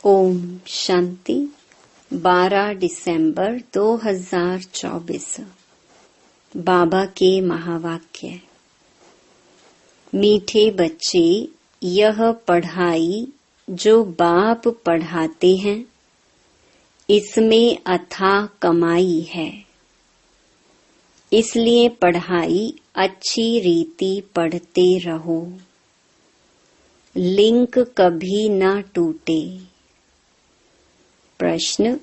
ओम शांति। 12 दिसंबर 2024। बाबा के महावाक्य। मीठे बच्चे, यह पढ़ाई जो बाप पढ़ाते हैं, इसमें अथाह कमाई है। इसलिए पढ़ाई अच्छी रीति पढ़ते रहो। लिंक कभी न टूटे। प्रश्न।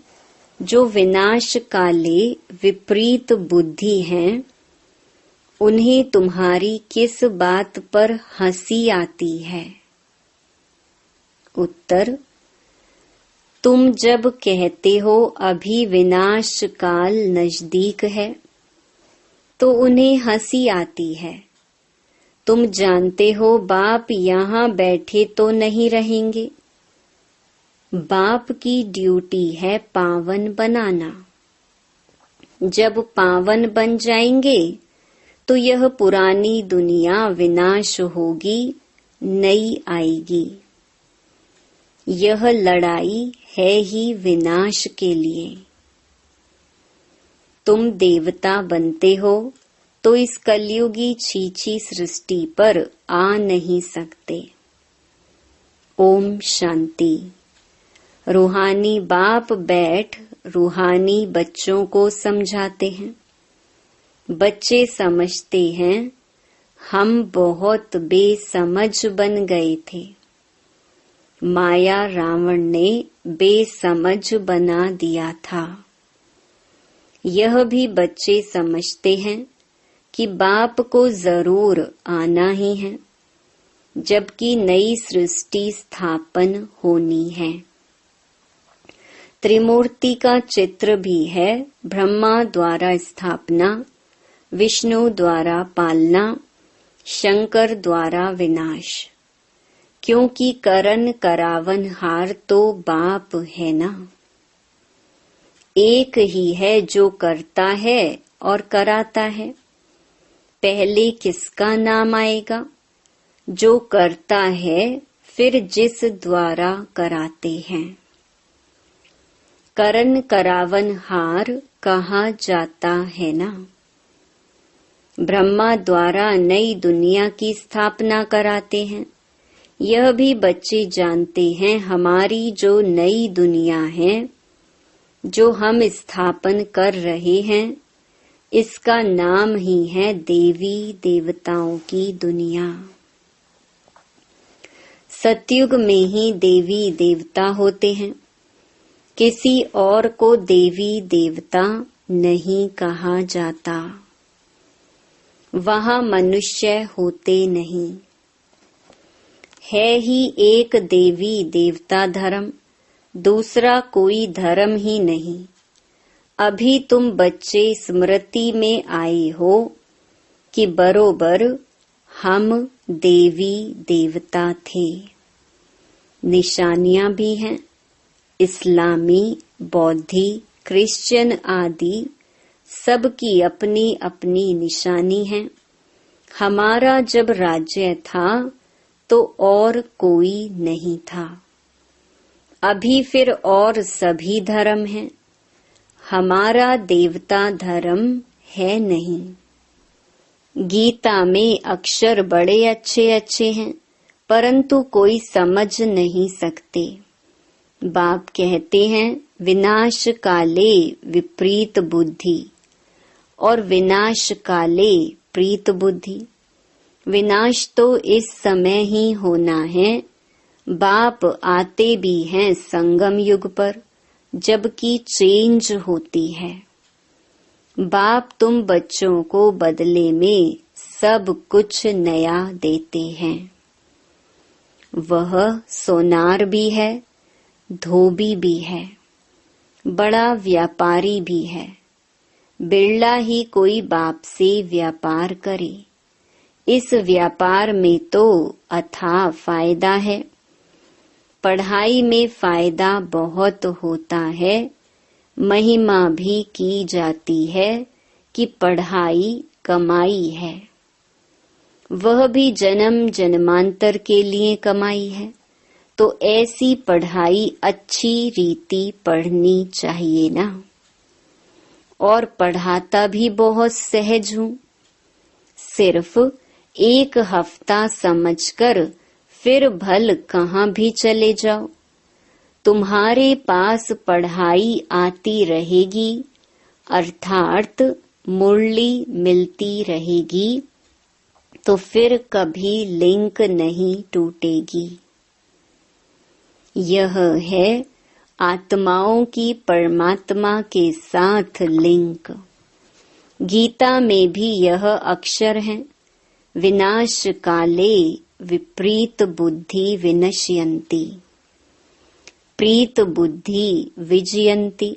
जो विनाश काले विपरीत बुद्धि हैं, उन्हें तुम्हारी किस बात पर हंसी आती है? उत्तर। तुम जब कहते हो अभी विनाश काल नजदीक है, तो उन्हें हंसी आती है। तुम जानते हो बाप यहाँ बैठे तो नहीं रहेंगे। बाप की ड्यूटी है पावन बनाना। जब पावन बन जाएंगे तो यह पुरानी दुनिया विनाश होगी, नई आएगी। यह लड़ाई है ही विनाश के लिए। तुम देवता बनते हो तो इस कलयुगी छीछी सृष्टि पर आ नहीं सकते। ओम शांति। रूहानी बाप बैठ रूहानी बच्चों को समझाते हैं। बच्चे समझते हैं हम बहुत बेसमझ बन गए थे। माया रावण ने बेसमझ बना दिया था। यह भी बच्चे समझते हैं कि बाप को जरूर आना ही है, जबकि नई सृष्टि स्थापन होनी है। त्रिमूर्ति का चित्र भी है। ब्रह्मा द्वारा स्थापना, विष्णु द्वारा पालना, शंकर द्वारा विनाश। क्योंकि करन करावन हार तो बाप है ना। एक ही है जो करता है और कराता है। पहले किसका नाम आएगा? जो करता है, फिर जिस द्वारा कराते हैं। करन करावन हार कहा जाता है ना। ब्रह्मा द्वारा नई दुनिया की स्थापना कराते हैं। यह भी बच्चे जानते हैं हमारी जो नई दुनिया है, जो हम स्थापन कर रहे हैं, इसका नाम ही है देवी देवताओं की दुनिया। सतयुग में ही देवी देवता होते हैं। किसी और को देवी देवता नहीं कहा जाता। वहां मनुष्य होते नहीं। है ही एक देवी देवता धर्म, दूसरा कोई धर्म ही नहीं। अभी तुम बच्चे स्मृति में आए हो कि बरोबर हम देवी देवता थे। निशानियां भी हैं। इस्लामी, बौद्धि, क्रिश्चियन आदि सबकी अपनी अपनी निशानी है। हमारा जब राज्य था तो और कोई नहीं था। अभी फिर और सभी धर्म हैं। हमारा देवता धर्म है नहीं। गीता में अक्षर बड़े अच्छे अच्छे हैं, परंतु कोई समझ नहीं सकते। बाप कहते हैं विनाश काले विपरीत बुद्धि और विनाश काले प्रीत बुद्धि। विनाश तो इस समय ही होना है। बाप आते भी हैं संगम युग पर, जबकि चेंज होती है। बाप तुम बच्चों को बदले में सब कुछ नया देते हैं। वह सोनार भी है, धोबी भी है, बड़ा व्यापारी भी है। बिरला ही कोई बाप से व्यापार करे। इस व्यापार में तो अथाह फायदा है। पढ़ाई में फायदा बहुत होता है। महिमा भी की जाती है कि पढ़ाई कमाई है। वह भी जन्म जन्मांतर के लिए कमाई है। तो ऐसी पढ़ाई अच्छी रीति पढ़नी चाहिए ना। और पढ़ाता भी बहुत सहज हूँ। सिर्फ 1 हफ्ता समझकर फिर भल कहाँ भी चले जाओ, तुम्हारे पास पढ़ाई आती रहेगी, अर्थात मुरली मिलती रहेगी, तो फिर कभी लिंक नहीं टूटेगी। यह है आत्माओं की परमात्मा के साथ लिंक। गीता में भी यह अक्षर है, विनाश काले विपरीत बुद्धि विनश्यन्ति, प्रीत बुद्धि विजयन्ति।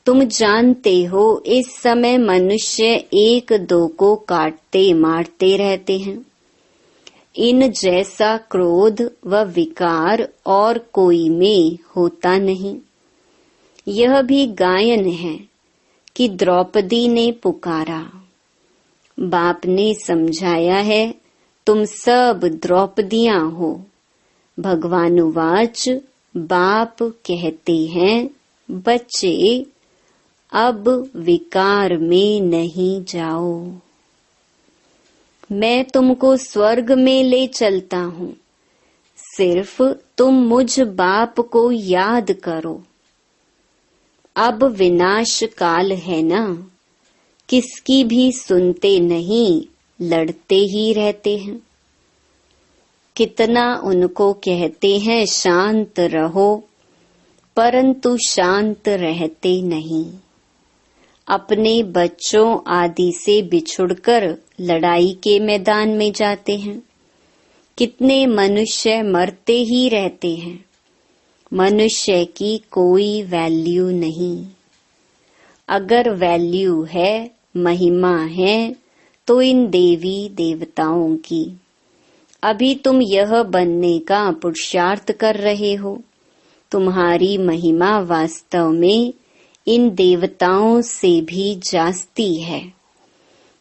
तुम जानते हो इस समय मनुष्य 1-2 को काटते मारते रहते हैं। इन जैसा क्रोध व विकार और कोई में होता नहीं। यह भी गायन है कि द्रौपदी ने पुकारा। बाप ने समझाया है, तुम सब द्रौपदियां हो। भगवानुवाच, बाप कहते हैं, बच्चे अब विकार में नहीं जाओ। मैं तुमको स्वर्ग में ले चलता हूँ, सिर्फ तुम मुझ बाप को याद करो। अब विनाश काल है ना, किसकी भी सुनते नहीं, लड़ते ही रहते हैं। कितना उनको कहते हैं शांत रहो, परंतु शांत रहते नहीं। अपने बच्चों आदि से बिछुड़कर लड़ाई के मैदान में जाते हैं। कितने मनुष्य मरते ही रहते हैं। मनुष्य की कोई वैल्यू नहीं। अगर वैल्यू है, महिमा है, तो इन देवी देवताओं की। अभी तुम यह बनने का पुरुषार्थ कर रहे हो। तुम्हारी महिमा वास्तव में इन देवताओं से भी जास्ती है।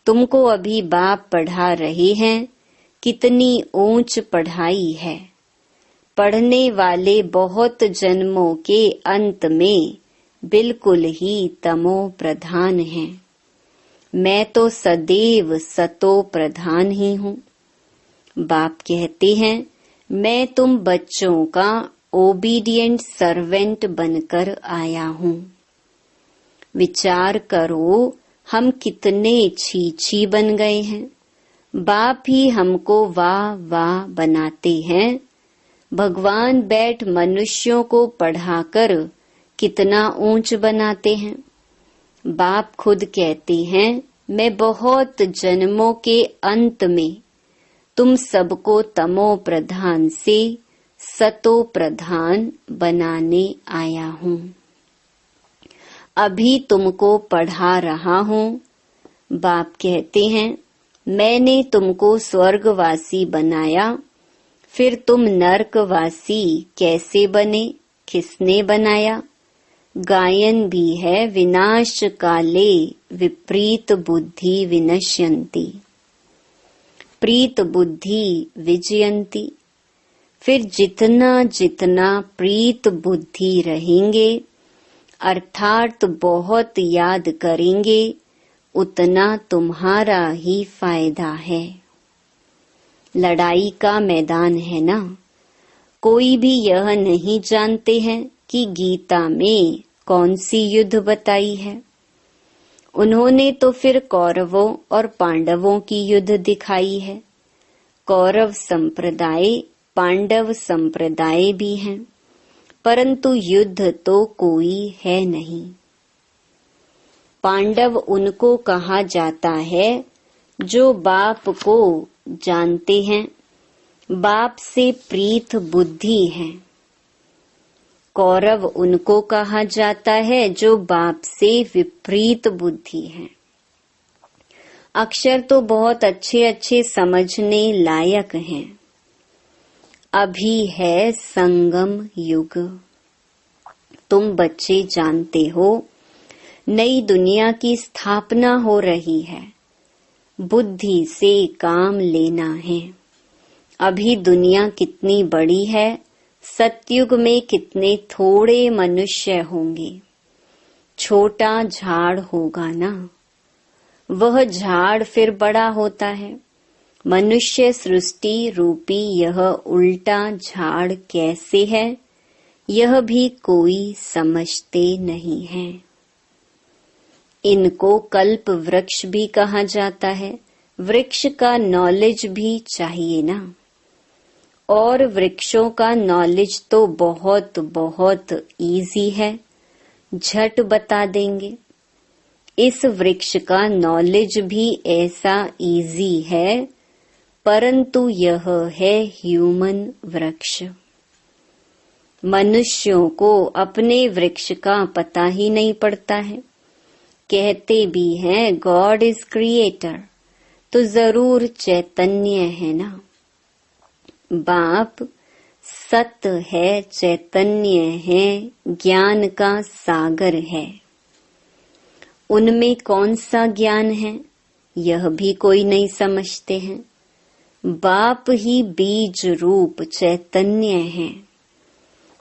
तुमको अभी बाप पढ़ा रहे हैं, कितनी ऊंच पढ़ाई है। पढ़ने वाले बहुत जन्मों के अंत में बिल्कुल ही तमो प्रधान हैं। मैं तो सदैव सतो प्रधान ही हूँ। बाप कहते हैं, मैं तुम बच्चों का ओबीडिएंट सर्वेंट बनकर आया हूँ। विचार करो, हम कितने छी बन गए हैं। बाप ही हमको वाह वाह बनाते हैं। भगवान बैठ मनुष्यों को पढ़ाकर कितना ऊंच बनाते हैं। बाप खुद कहते हैं, मैं बहुत जन्मों के अंत में तुम सबको तमो प्रधान से सतो प्रधान बनाने आया हूँ। अभी तुमको पढ़ा रहा हूँ। बाप कहते हैं, मैंने तुमको स्वर्गवासी बनाया, फिर तुम नरकवासी कैसे बने, किसने बनाया? गायन भी है, विनाश काले विपरीत बुद्धि विनश्यन्ति, प्रीत बुद्धि विजयन्ति। फिर जितना जितना प्रीत बुद्धि रहेंगे, अर्थात बहुत याद करेंगे, उतना तुम्हारा ही फायदा है। लड़ाई का मैदान है ना। कोई भी यह नहीं जानते हैं कि गीता में कौन सी युद्ध बताई है। उन्होंने तो फिर कौरवों और पांडवों की युद्ध दिखाई है। कौरव संप्रदाय, पांडव संप्रदाय भी हैं, परंतु युद्ध तो कोई है नहीं। पांडव उनको कहा जाता है जो बाप को जानते हैं, बाप से प्रीत बुद्धि है। कौरव उनको कहा जाता है जो बाप से विपरीत बुद्धि है। अक्षर तो बहुत अच्छे अच्छे समझने लायक हैं। अभी है संगम युग। तुम बच्चे जानते हो, नई दुनिया की स्थापना हो रही है। बुद्धि से काम लेना है। अभी दुनिया कितनी बड़ी है, सतयुग में कितने थोड़े मनुष्य होंगे, छोटा झाड़ होगा ना। वह झाड़ फिर बड़ा होता है। मनुष्य सृष्टि रूपी यह उल्टा झाड़ कैसे है, यह भी कोई समझते नहीं है। इनको कल्प वृक्ष भी कहा जाता है। वृक्ष का नॉलेज भी चाहिए ना। और वृक्षों का नॉलेज तो बहुत बहुत इजी है, झट बता देंगे। इस वृक्ष का नॉलेज भी ऐसा इजी है, परंतु यह है ह्यूमन वृक्ष। मनुष्यों को अपने वृक्ष का पता ही नहीं पड़ता है। कहते भी हैं गॉड इज क्रिएटर, तो जरूर चैतन्य है ना। बाप सत्य है, चैतन्य है, ज्ञान का सागर है। उनमें कौन सा ज्ञान है, यह भी कोई नहीं समझते हैं। बाप ही बीज रूप चैतन्य है,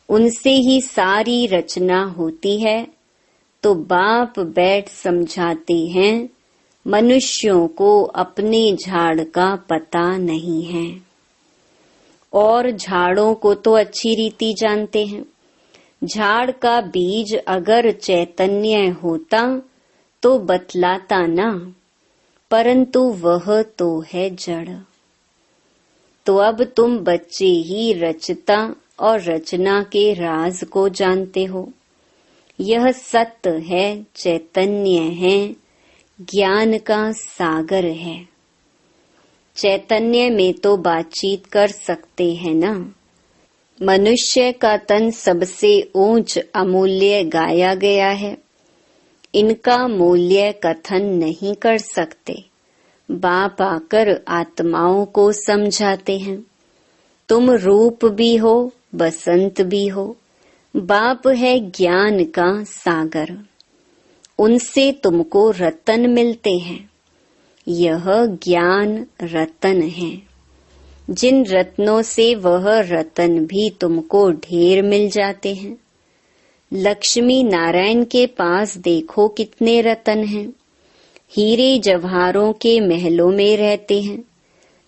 उनसे ही सारी रचना होती है। तो बाप बैठ समझाते हैं, मनुष्यों को अपने झाड़ का पता नहीं है। और झाड़ों को तो अच्छी रीति जानते हैं। झाड़ का बीज अगर चैतन्य होता तो बतलाता ना, परंतु वह तो है जड़। तो अब तुम बच्चे ही रचता और रचना के राज को जानते हो। यह सत्य है, चैतन्य है, ज्ञान का सागर है। चैतन्य में तो बातचीत कर सकते हैं ना। मनुष्य का तन सबसे ऊंच अमूल्य गाया गया है। इनका मूल्य कथन नहीं कर सकते। बाप आकर आत्माओं को समझाते हैं, तुम रूप भी हो, बसंत भी हो। बाप है ज्ञान का सागर, उनसे तुमको रतन मिलते हैं। यह ज्ञान रतन है। जिन रत्नों से वह रतन भी तुमको ढेर मिल जाते हैं। लक्ष्मी नारायण के पास देखो कितने रतन हैं। हीरे जवाहरों के महलों में रहते हैं।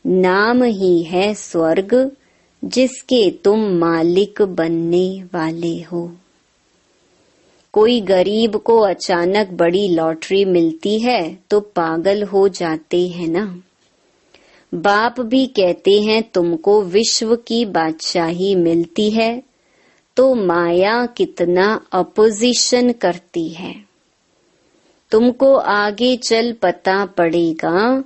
नाम ही है स्वर्ग, जिसके तुम मालिक बनने वाले हो। कोई गरीब को अचानक बड़ी लॉटरी मिलती है तो पागल हो जाते हैं ना। बाप भी कहते हैं तुमको विश्व की बादशाही मिलती है तो माया कितना अपोजिशन करती है। तुमको आगे चल पता पड़ेगा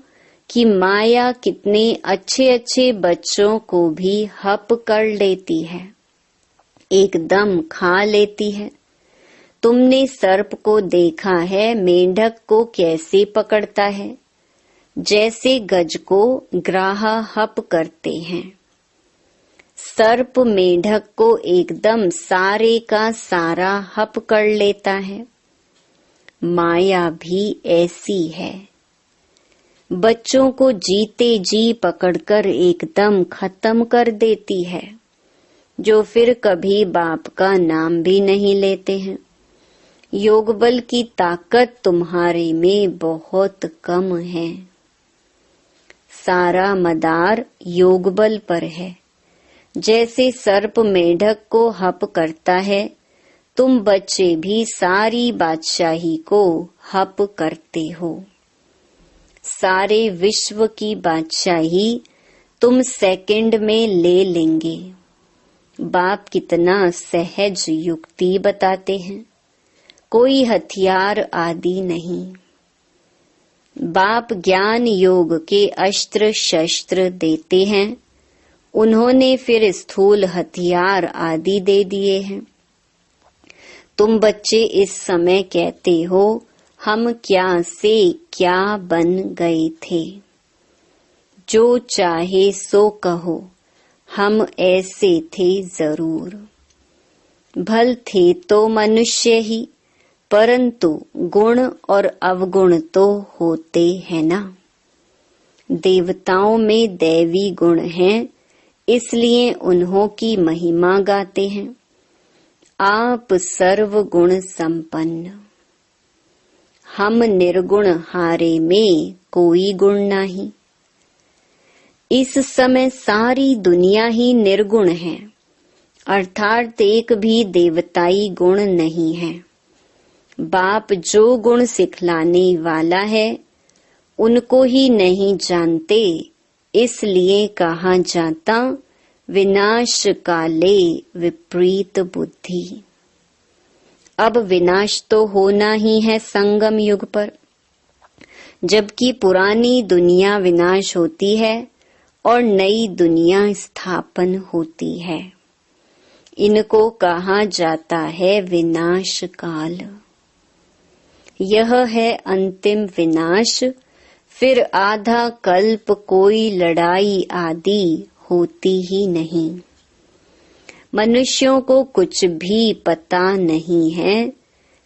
कि माया कितने अच्छे अच्छे बच्चों को भी हप कर लेती है, एकदम खा लेती है। तुमने सर्प को देखा है मेंढक को कैसे पकड़ता है, जैसे गज को ग्राहा हप करते हैं। सर्प मेंढक को एकदम सारे का सारा हप कर लेता है। माया भी ऐसी है, बच्चों को जीते जी पकड़कर एकदम खत्म कर देती है, जो फिर कभी बाप का नाम भी नहीं लेते हैं। योग बल की ताकत तुम्हारे में बहुत कम है। सारा मदार योग बल पर है। जैसे सर्प मेंढक को हप करता है, तुम बच्चे भी सारी बादशाही को हप करते हो। सारे विश्व की बादशाही तुम सेकंड में ले लेंगे। बाप कितना सहज युक्ति बताते हैं, कोई हथियार आदि नहीं। बाप ज्ञान योग के अस्त्र शस्त्र देते हैं, उन्होंने फिर स्थूल हथियार आदि दे दिए हैं। तुम बच्चे इस समय कहते हो हम क्या से क्या बन गए थे। जो चाहे सो कहो, हम ऐसे थे जरूर। भल थे तो मनुष्य ही, परंतु गुण और अवगुण तो होते हैं ना। देवताओं में दैवी गुण हैं, इसलिए उन्हों की महिमा गाते हैं। आप सर्व गुण संपन्न, हम निर्गुण हारे में कोई गुण नहीं। इस समय सारी दुनिया ही निर्गुण है, अर्थात एक भी देवताई गुण नहीं है। बाप जो गुण सिखलाने वाला है उनको ही नहीं जानते, इसलिए कहा जाता विनाश काले विपरीत बुद्धि। अब विनाश तो होना ही है संगम युग पर, जबकि पुरानी दुनिया विनाश होती है और नई दुनिया स्थापन होती है। इनको कहा जाता है विनाश काल। यह है अंतिम विनाश, फिर आधा कल्प कोई लड़ाई आदि होती ही नहीं। मनुष्यों को कुछ भी पता नहीं है।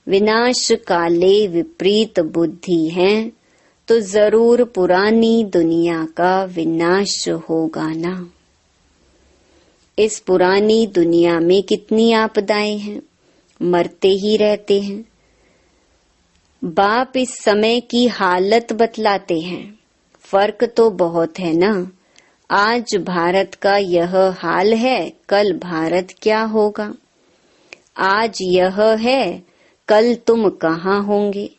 विनाश काले विपरीत बुद्धि है तो जरूर पुरानी दुनिया का विनाश होगा ना। इस पुरानी दुनिया में कितनी आपदाएं हैं, मरते ही रहते हैं। बाप इस समय की हालत बतलाते हैं। फर्क तो बहुत है ना। आज भारत का यह हाल है, कल भारत क्या होगा। आज यह है, कल तुम कहाँ होंगे।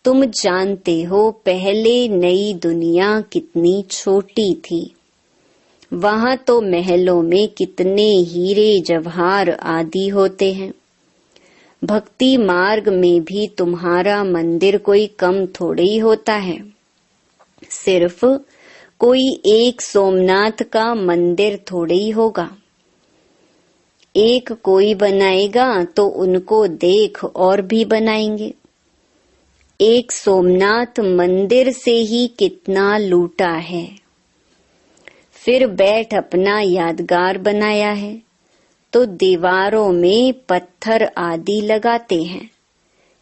तुम जानते हो पहले नई दुनिया कितनी छोटी थी। वहां तो महलों में कितने हीरे जवाहर आदि होते हैं। भक्ति मार्ग में भी तुम्हारा मंदिर कोई कम थोड़े ही होता है। सिर्फ कोई एक सोमनाथ का मंदिर थोड़े ही होगा। एक कोई बनाएगा तो उनको देख और भी बनाएंगे। एक सोमनाथ मंदिर से ही कितना लूटा है। फिर बैठ अपना यादगार बनाया है तो दीवारों में पत्थर आदि लगाते हैं।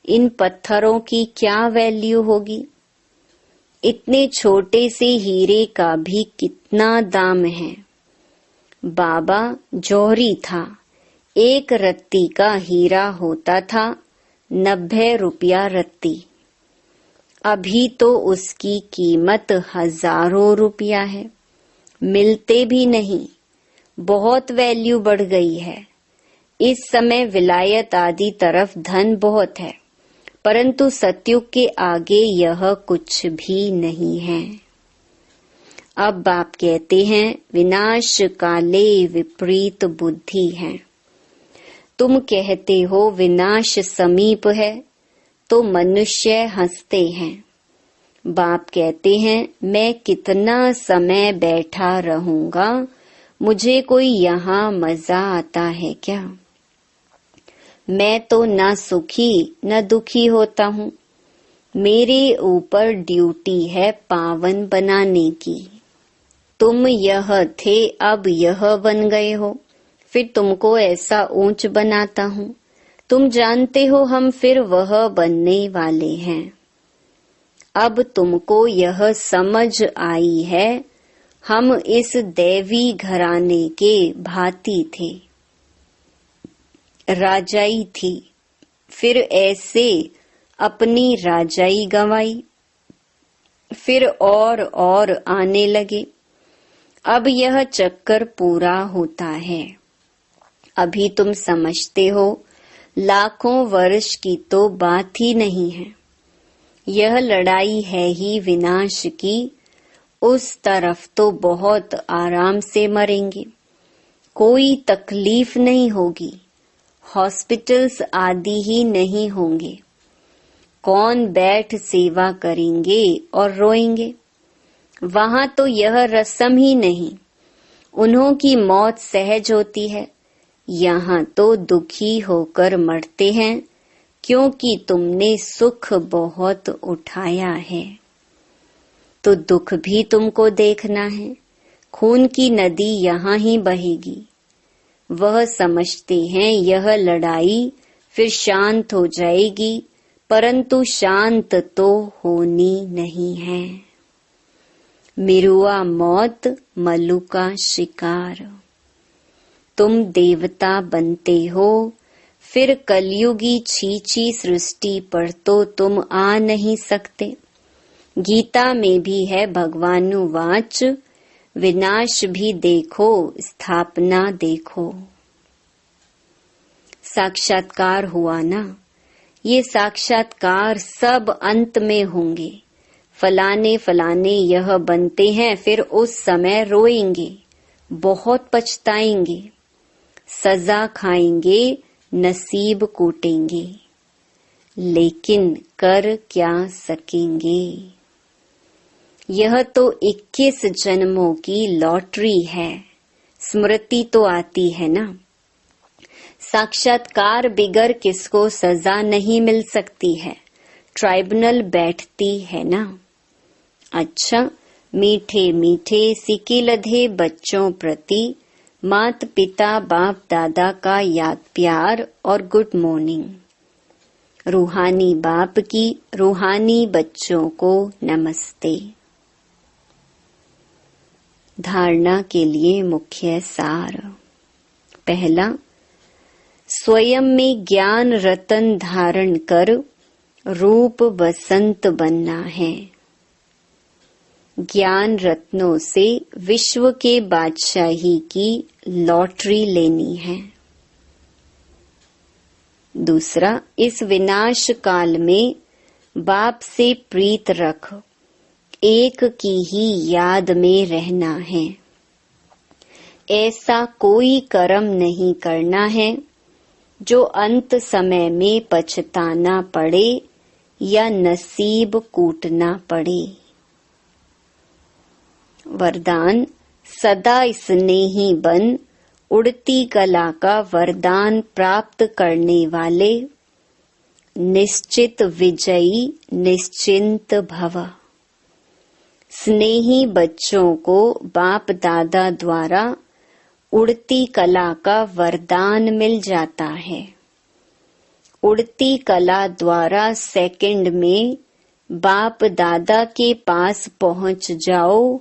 इन पत्थरों की क्या वैल्यू होगी। इतने छोटे से हीरे का भी कितना दाम है। बाबा जौहरी था, एक रत्ती का हीरा होता था 90 रुपया रत्ती। अभी तो उसकी कीमत हजारों रुपया है, मिलते भी नहीं। बहुत वैल्यू बढ़ गई है। इस समय विलायत आदि तरफ धन बहुत है, परंतु सतयुग के आगे यह कुछ भी नहीं है। अब बाप कहते हैं विनाश काले विपरीत बुद्धि है। तुम कहते हो विनाश समीप है तो मनुष्य हंसते हैं। बाप कहते हैं मैं कितना समय बैठा रहूंगा, मुझे कोई यहाँ मजा आता है क्या। मैं तो न सुखी न दुखी होता हूँ। मेरे ऊपर ड्यूटी है पावन बनाने की। तुम यह थे, अब यह बन गए हो, फिर तुमको ऐसा ऊंच बनाता हूँ। तुम जानते हो हम फिर वह बनने वाले हैं। अब तुमको यह समझ आई है हम इस दैवी घराने के भांति थे। राजाई थी, फिर ऐसे अपनी राजाई गंवाई, फिर और आने लगे। अब यह चक्कर पूरा होता है। अभी तुम समझते हो लाखों वर्ष की तो बात ही नहीं है। यह लड़ाई है ही विनाश की। उस तरफ तो बहुत आराम से मरेंगे, कोई तकलीफ नहीं होगी। हॉस्पिटल्स आदि ही नहीं होंगे। कौन बैठ सेवा करेंगे और रोएंगे। वहां तो यह रस्म ही नहीं। उन्हों की मौत सहज होती है। यहाँ तो दुखी होकर मरते हैं, क्योंकि तुमने सुख बहुत उठाया है। तो दुख भी तुमको देखना है। खून की नदी यहाँ ही बहेगी। वह समझते हैं यह लड़ाई फिर शांत हो जाएगी, परंतु शांत तो होनी नहीं है। मिरुआ मौत मल्लू का शिकार। तुम देवता बनते हो, फिर कलयुगी छीछी सृष्टि पर तो तुम आ नहीं सकते। गीता में भी है भगवानुवाच, विनाश भी देखो स्थापना देखो। साक्षात्कार हुआ ना, ये साक्षात्कार सब अंत में होंगे। फलाने फलाने यह बनते हैं, फिर उस समय रोएंगे, बहुत पछताएंगे, सजा खाएंगे, नसीब कूटेंगे, लेकिन कर क्या सकेंगे। यह तो 21 जन्मों की लॉटरी है। स्मृति तो आती है ना। साक्षात्कार बिगर किसको सजा नहीं मिल सकती है, ट्राइब्यूनल बैठती है ना। अच्छा, मीठे मीठे सिके लधे बच्चों प्रति मात पिता बाप दादा का याद प्यार और गुड मॉर्निंग। रूहानी बाप की रूहानी बच्चों को नमस्ते। धारणा के लिए मुख्य सार। पहला, स्वयं में ज्ञान रतन धारण कर रूप बसंत बनना है। ज्ञान रत्नों से विश्व के बादशाही की लॉटरी लेनी है। दूसरा, इस विनाश काल में बाप से प्रीत रख, एक की ही याद में रहना है। ऐसा कोई कर्म नहीं करना है जो अंत समय में पछताना पड़े या नसीब कूटना पड़े। वरदान, सदा स्नेही बन, उड़ती कला का वरदान प्राप्त करने वाले, निश्चित विजयी निश्चिंत भव। स्नेही बच्चों को बाप दादा द्वारा उड़ती कला का वरदान मिल जाता है। उड़ती कला द्वारा सेकंड में बाप दादा के पास पहुंच जाओ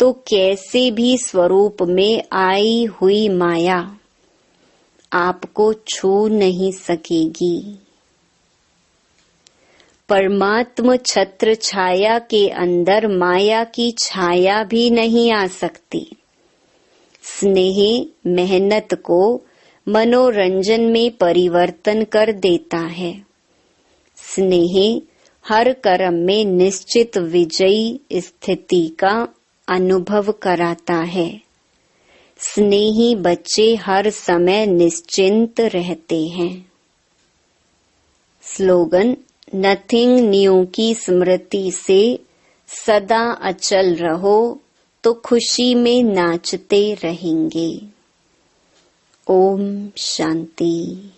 तो कैसे भी स्वरूप में आई हुई माया आपको छू नहीं सकेगी। परमात्म छत्र छाया के अंदर माया की छाया भी नहीं आ सकती। स्नेह मेहनत को मनोरंजन में परिवर्तन कर देता है। स्नेह हर कर्म में निश्चित विजयी स्थिति का अनुभव कराता है। स्नेही बच्चे हर समय निश्चिंत रहते हैं। स्लोगन, नथिंग न्यू की स्मृति से सदा अचल रहो तो खुशी में नाचते रहेंगे। ओम शांति।